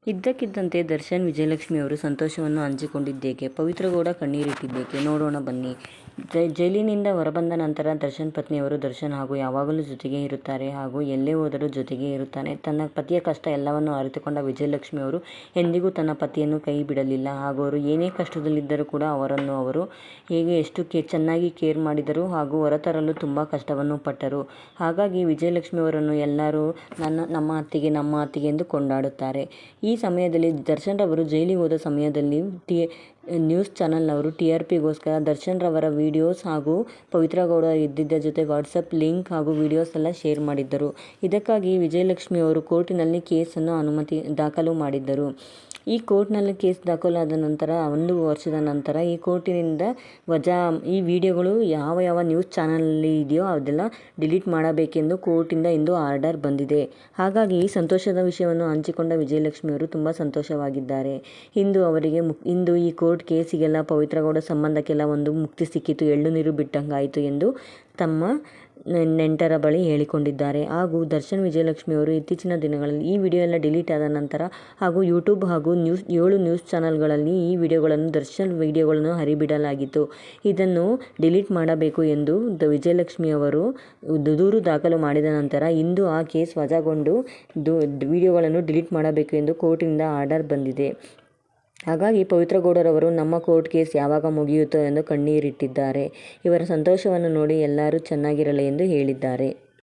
ಇದ್ದಕ್ಕಿದ್ದಂತೆ ದರ್ಶನ್ ವಿಜಯಲಕ್ಷ್ಮಿ ಅವರು ಸಂತೋಷವನ್ನು ಹಂಚಿಕೊಂಡಿದ್ದೇಕೆ, ಪವಿತ್ರ ಗೌಡ ಕಣ್ಣೀರಿಟ್ಟಿದ್ದೇಕೆ ನೋಡೋಣ ಬನ್ನಿ. ಜೈಲಿನಿಂದ ಹೊರಬಂದ ನಂತರ ದರ್ಶನ್ ಪತ್ನಿಯವರು ದರ್ಶನ್ ಹಾಗೂ ಯಾವಾಗಲೂ ಜೊತೆಗೇ ಇರುತ್ತಾರೆ ಹಾಗೂ ಎಲ್ಲೇ ಹೋದರೂ ಜೊತೆಗೇ ಇರುತ್ತಾನೆ. ತನ್ನ ಪತಿಯ ಕಷ್ಟ ಎಲ್ಲವನ್ನು ಅರಿತುಕೊಂಡ ವಿಜಯಲಕ್ಷ್ಮಿ ಅವರು ಎಂದಿಗೂ ತನ್ನ ಪತಿಯನ್ನು ಕೈ ಬಿಡಲಿಲ್ಲ ಹಾಗೂ ಅವರು ಏನೇ ಕಷ್ಟದಲ್ಲಿದ್ದರೂ ಕೂಡ ಅವರನ್ನು ಅವರು ಹೇಗೆ ಎಷ್ಟು ಚೆನ್ನಾಗಿ ಕೇರ್ ಮಾಡಿದರು ಹಾಗೂ ಹೊರತರಲು ತುಂಬ ಕಷ್ಟವನ್ನು ಪಟ್ಟರು. ಹಾಗಾಗಿ ವಿಜಯಲಕ್ಷ್ಮಿ ಅವರನ್ನು ಎಲ್ಲರೂ ನಮ್ಮ ಅತ್ತಿಗೆ ಎಂದು ಕೊಂಡಾಡುತ್ತಾರೆ. ಈ ಸಮಯದಲ್ಲಿ ದರ್ಶನ್ ರವರು ಜೈಲಿಗೆ ಹೋದ ಸಮಯದಲ್ಲಿ ನ್ಯೂಸ್ ಚಾನಲ್ನವರು TRPಗೋಸ್ಕರ ದರ್ಶನ್ ರವರ ವಿಡಿಯೋಸ್ ಹಾಗೂ ಪವಿತ್ರ ಗೌಡ ಇದ್ದಿದ್ದ ಜೊತೆ ವಾಟ್ಸಪ್ ಲಿಂಕ್ ಹಾಗೂ ವಿಡಿಯೋಸ್ ಎಲ್ಲ ಶೇರ್ ಮಾಡಿದ್ದರು. ಇದಕ್ಕಾಗಿ ವಿಜಯಲಕ್ಷ್ಮಿ ಅವರು ಕೋರ್ಟಿನಲ್ಲಿ ಕೇಸನ್ನು ದಾಖಲು ಮಾಡಿದ್ದರು. ಈ ಕೋರ್ಟ್ನಲ್ಲಿ ಕೇಸ್ ದಾಖಲಾದ ನಂತರ 1 ವರ್ಷದ ನಂತರ ಈ ಕೋರ್ಟಿನಿಂದ ಈ ವಿಡಿಯೋಗಳು ಯಾವ ನ್ಯೂಸ್ ಚಾನಲಲ್ಲಿ ಇದೆಯೋ ಅದೆಲ್ಲ ಡಿಲೀಟ್ ಮಾಡಬೇಕೆಂದು ಕೋರ್ಟಿಂದ ಇಂದು ಆರ್ಡರ್ ಬಂದಿದೆ. ಹಾಗಾಗಿ ಈ ಸಂತೋಷದ ವಿಷಯವನ್ನು ಹಂಚಿಕೊಂಡ ವಿಜಯಲಕ್ಷ್ಮಿ ಅವರು ತುಂಬ ಸಂತೋಷವಾಗಿದ್ದಾರೆ. ಇಂದು ಈ ಕೋರ್ಟ್ ಕೇಸಿಗೆಲ್ಲ ಪವಿತ್ರ ಗೌಡ ಸಂಬಂಧಕ್ಕೆಲ್ಲ ಒಂದು ಮುಕ್ತಿ ಸಿಕ್ಕಿತು, ಎಳ್ಳು ನೀರು ಬಿಟ್ಟಂಗಾಯಿತು ಎಂದು ತಮ್ಮ ನೆಂಟರ ಬಳಿ ಹೇಳಿಕೊಂಡಿದ್ದಾರೆ. ಹಾಗೂ ದರ್ಶನ್ ವಿಜಯಲಕ್ಷ್ಮಿ ಅವರು ಇತ್ತೀಚಿನ ದಿನಗಳಲ್ಲಿ ಈ ವಿಡಿಯೋ ಎಲ್ಲ ಡಿಲೀಟ್ ಆದ ನಂತರ ಹಾಗೂ ಯೂಟ್ಯೂಬ್ ಹಾಗೂ 7 ನ್ಯೂಸ್ ಚಾನಲ್ಗಳಲ್ಲಿ ಈ ದರ್ಶನ್ ವಿಡಿಯೋಗಳನ್ನು ಹರಿಬಿಡಲಾಗಿತ್ತು. ಇದನ್ನು ಡಿಲೀಟ್ ಮಾಡಬೇಕು ಎಂದು ವಿಜಯಲಕ್ಷ್ಮಿ ಅವರು ದೂರು ದಾಖಲು ಮಾಡಿದ ನಂತರ ಇಂದು ಆ ಕೇಸ್ ವಜಾಗೊಂಡು ವಿಡಿಯೋಗಳನ್ನು ಡಿಲೀಟ್ ಮಾಡಬೇಕು ಎಂದು ಕೋರ್ಟಿನಿಂದ ಆರ್ಡರ್ ಬಂದಿದೆ. ಹಾಗಾಗಿ ಪವಿತ್ರ ಗೌಡರವರು ನಮ್ಮ ಕೋರ್ಟ್ ಕೇಸ್ ಯಾವಾಗ ಮುಗಿಯುತ್ತೋ ಎಂದು ಕಣ್ಣೀರಿಟ್ಟಿದ್ದಾರೆ. ಇವರ ಸಂತೋಷವನ್ನು ನೋಡಿ ಎಲ್ಲರೂ ಚೆನ್ನಾಗಿರಲಿ ಎಂದು ಹೇಳಿದ್ದಾರೆ.